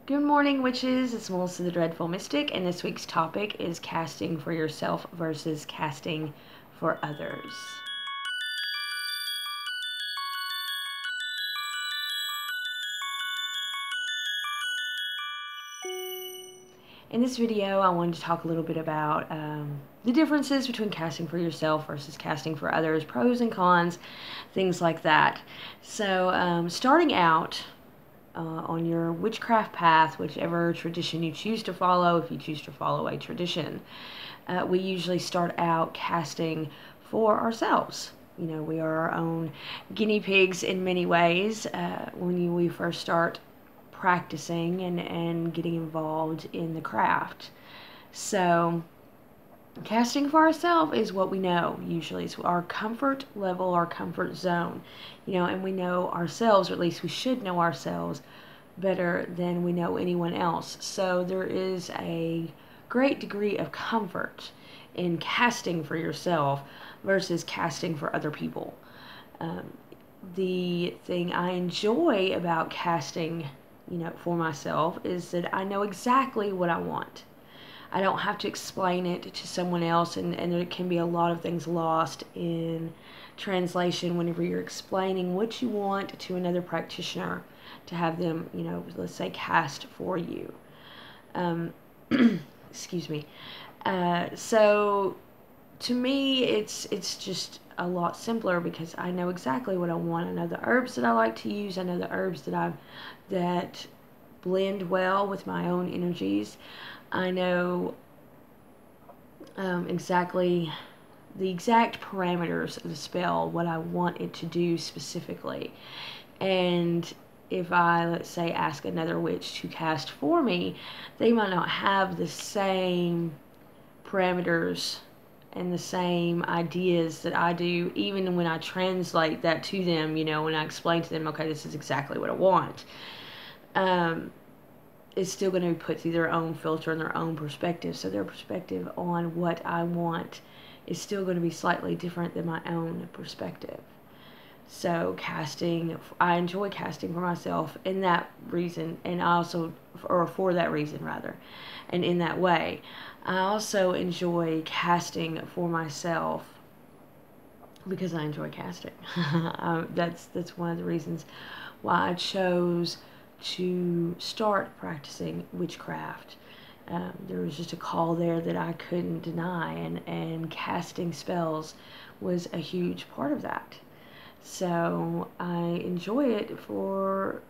Good morning, witches. It's Melissa the Dreadful Mystic, and this week's topic is casting for yourself versus casting for others. In this video, I wanted to talk a little bit about the differences between casting for yourself versus casting for others, pros and cons, things like that. So, starting out, on your witchcraft path, whichever tradition you choose to follow, if you choose to follow a tradition, we usually start out casting for ourselves. You know, we are our own guinea pigs in many ways when we first start practicing and getting involved in the craft. So casting for ourselves is what we know usually. It's our comfort level, our comfort zone, you know, and we know ourselves, or at least we should know ourselves better than we know anyone else. So there is a great degree of comfort in casting for yourself versus casting for other people. The thing I enjoy about casting, you know, for myself is that I know exactly what I want. I don't have to explain it to someone else, and there can be a lot of things lost in translation whenever you're explaining what you want to another practitioner to have them, you know, let's say cast for you. Excuse me. So to me, it's just a lot simpler because I know exactly what I want. I know the herbs that I like to use. I know the herbs that blend well with my own energies. I know exactly the exact parameters of the spell, what I want it to do specifically. And if I, let's say, ask another witch to cast for me, they might not have the same parameters and the same ideas that I do, even when I translate that to them, you know, when I explain to them, okay, this is exactly what I want. It's still going to be put through their own filter and their own perspective. So their perspective on what I want is still going to be slightly different than my own perspective. So casting, I enjoy casting for myself in that reason, and I also, or for that reason rather, and in that way. I also enjoy casting for myself because I enjoy casting. That's one of the reasons why I chose to start practicing witchcraft. There was just a call there that I couldn't deny, and casting spells was a huge part of that. So I enjoy it for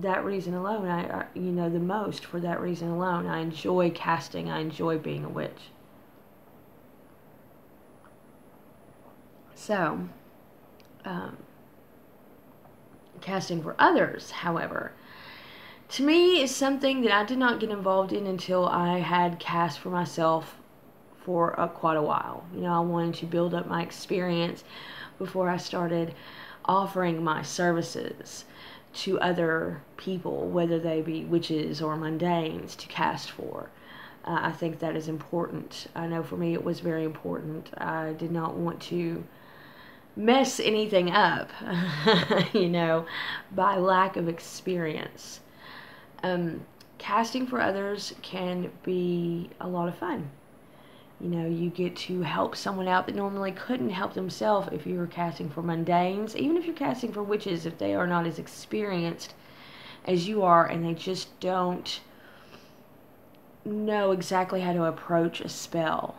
that reason alone. You know, the most for that reason alone. I enjoy casting. I enjoy being a witch. So, casting for others, however, to me is something that I did not get involved in until I had cast for myself for quite a while. You know, I wanted to build up my experience before I started offering my services to other people, whether they be witches or mundanes, to cast for. I think that is important. I know for me it was very important. I did not want to mess anything up, you know, by lack of experience. Casting for others can be a lot of fun. You know, you get to help someone out that normally couldn't help themselves if you were casting for mundanes. Even if you're casting for witches, if they are not as experienced as you are and they just don't know exactly how to approach a spell.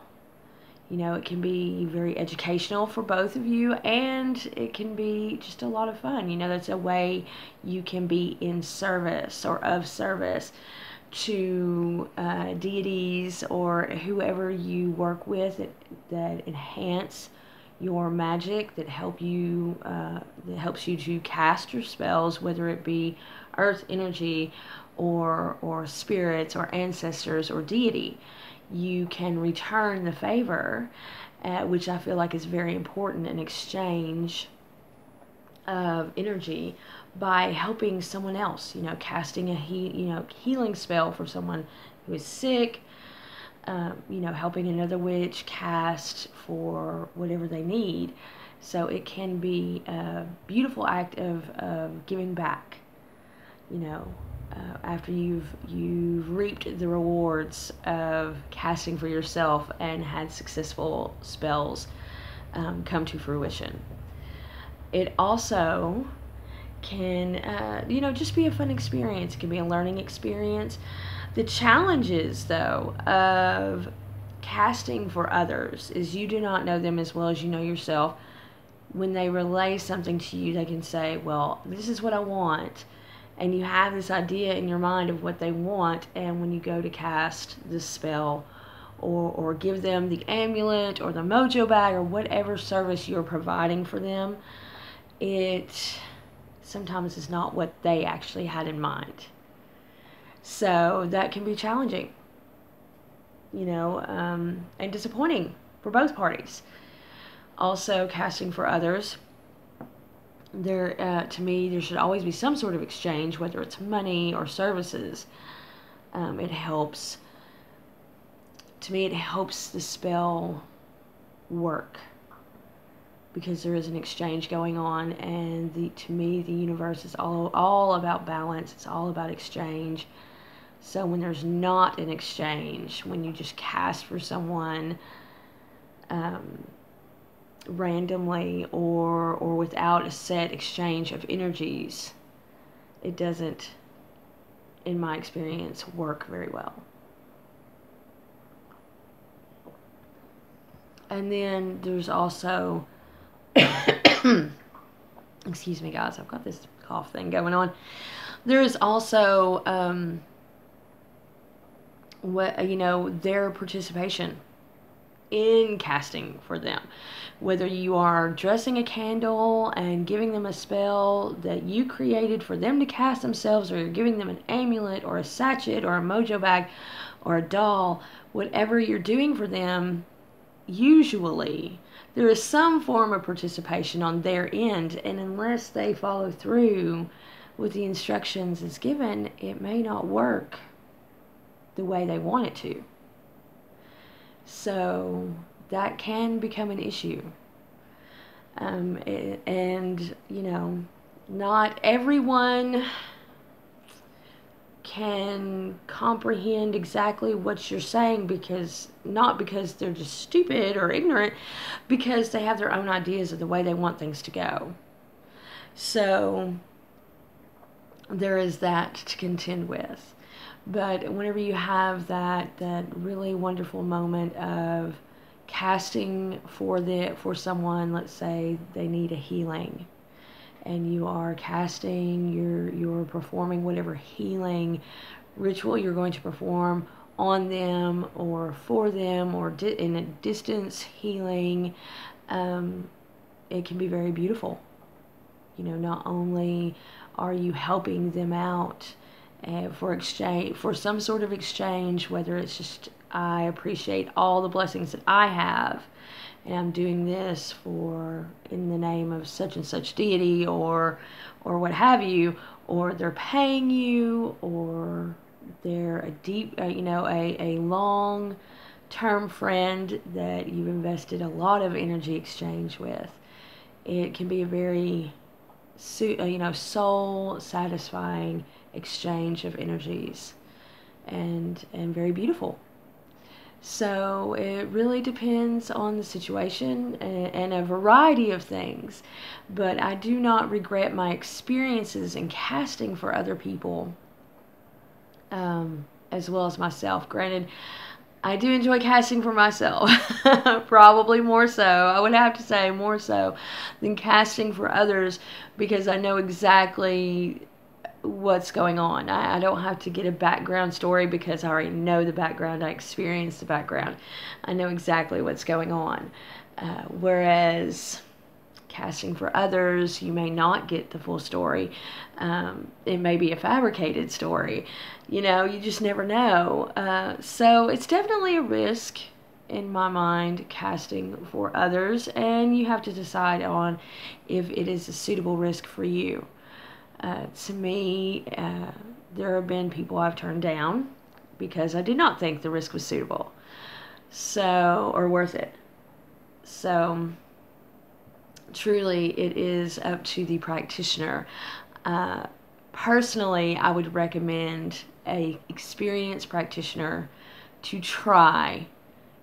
You know, it can be very educational for both of you, and it can be just a lot of fun. You know, that's a way you can be in service or of service to deities or whoever you work with that enhance your magic, that helps you to cast your spells, whether it be earth energy or spirits or ancestors or deity. You can return the favor, which I feel like is very important in exchange of energy, by helping someone else, you know, casting a healing spell for someone who is sick, you know, helping another witch cast for whatever they need. So it can be a beautiful act of giving back, you know, after you've reaped the rewards of casting for yourself and had successful spells come to fruition. It also can, just be a fun experience. It can be a learning experience. The challenges, though, of casting for others is you do not know them as well as you know yourself. When they relay something to you, they can say, well, this is what I want. And you have this idea in your mind of what they want, and when you go to cast this spell or give them the amulet or the mojo bag or whatever service you're providing for them, it sometimes is not what they actually had in mind. So that can be challenging, and disappointing for both parties. Also, casting for others, to me, there should always be some sort of exchange, whether it's money or services. It helps. To me, it helps the spell work because there is an exchange going on, and to me, the universe is all about balance. It's all about exchange. So when there's not an exchange, when you just cast for someone randomly or without a set exchange of energies, it doesn't, in my experience, work very well. And then there's also excuse me guys, I've got this cough thing going on. There is also their participation in casting for them. Whether you are dressing a candle and giving them a spell that you created for them to cast themselves, or you're giving them an amulet or a sachet or a mojo bag or a doll, whatever you're doing for them, usually there is some form of participation on their end, and unless they follow through with the instructions as given, it may not work the way they want it to. So that can become an issue. Not everyone can comprehend exactly what you're saying, not because they're just stupid or ignorant, because they have their own ideas of the way they want things to go. So there is that to contend with. But whenever you have that really wonderful moment of casting for someone, let's say they need a healing, and you are casting, you're performing whatever healing ritual you're going to perform on them or for them, or in a distance healing, it can be very beautiful. Not only are you helping them out for some sort of exchange, whether it's just, I appreciate all the blessings that I have, and I'm doing this in the name of such and such deity, or what have you, or they're paying you, or they're a long-term friend that you've invested a lot of energy exchange with. It can be a very soul-satisfying exchange of energies, and very beautiful. So it really depends on the situation and a variety of things, but I do not regret my experiences in casting for other people, as well as myself. Granted, I do enjoy casting for myself, probably more so. I would have to say more so than casting for others, because I know exactly what's going on. I don't have to get a background story, because I already know the background. I experienced the background. I know exactly what's going on. Whereas casting for others, you may not get the full story. It may be a fabricated story. You just never know. So it's definitely a risk in my mind, casting for others, and you have to decide on if it is a suitable risk for you. To me, there have been people I've turned down because I did not think the risk was suitable, or worth it. So truly, it is up to the practitioner. personally, I would recommend a experienced practitioner to try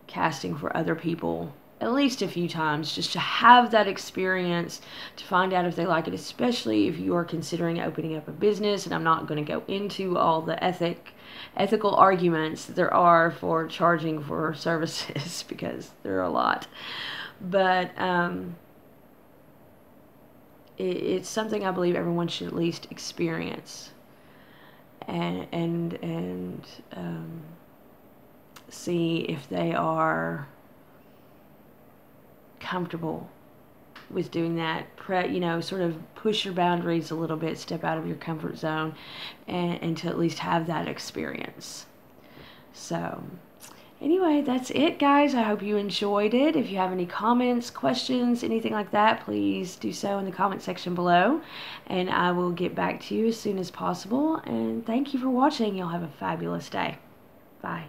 casting for other people at least a few times, just to have that experience, to find out if they like it, especially if you are considering opening up a business. And I'm not going to go into all the ethical arguments that there are for charging for services because there are a lot, but it's something I believe everyone should at least experience and see if they are comfortable with doing that. You know, sort of push your boundaries a little bit, step out of your comfort zone, and to at least have that experience. So anyway, that's it, guys. I hope you enjoyed it. If you have any comments, questions, anything like that, please do so in the comment section below, and I will get back to you as soon as possible. And thank you for watching. You'll have a fabulous day. Bye.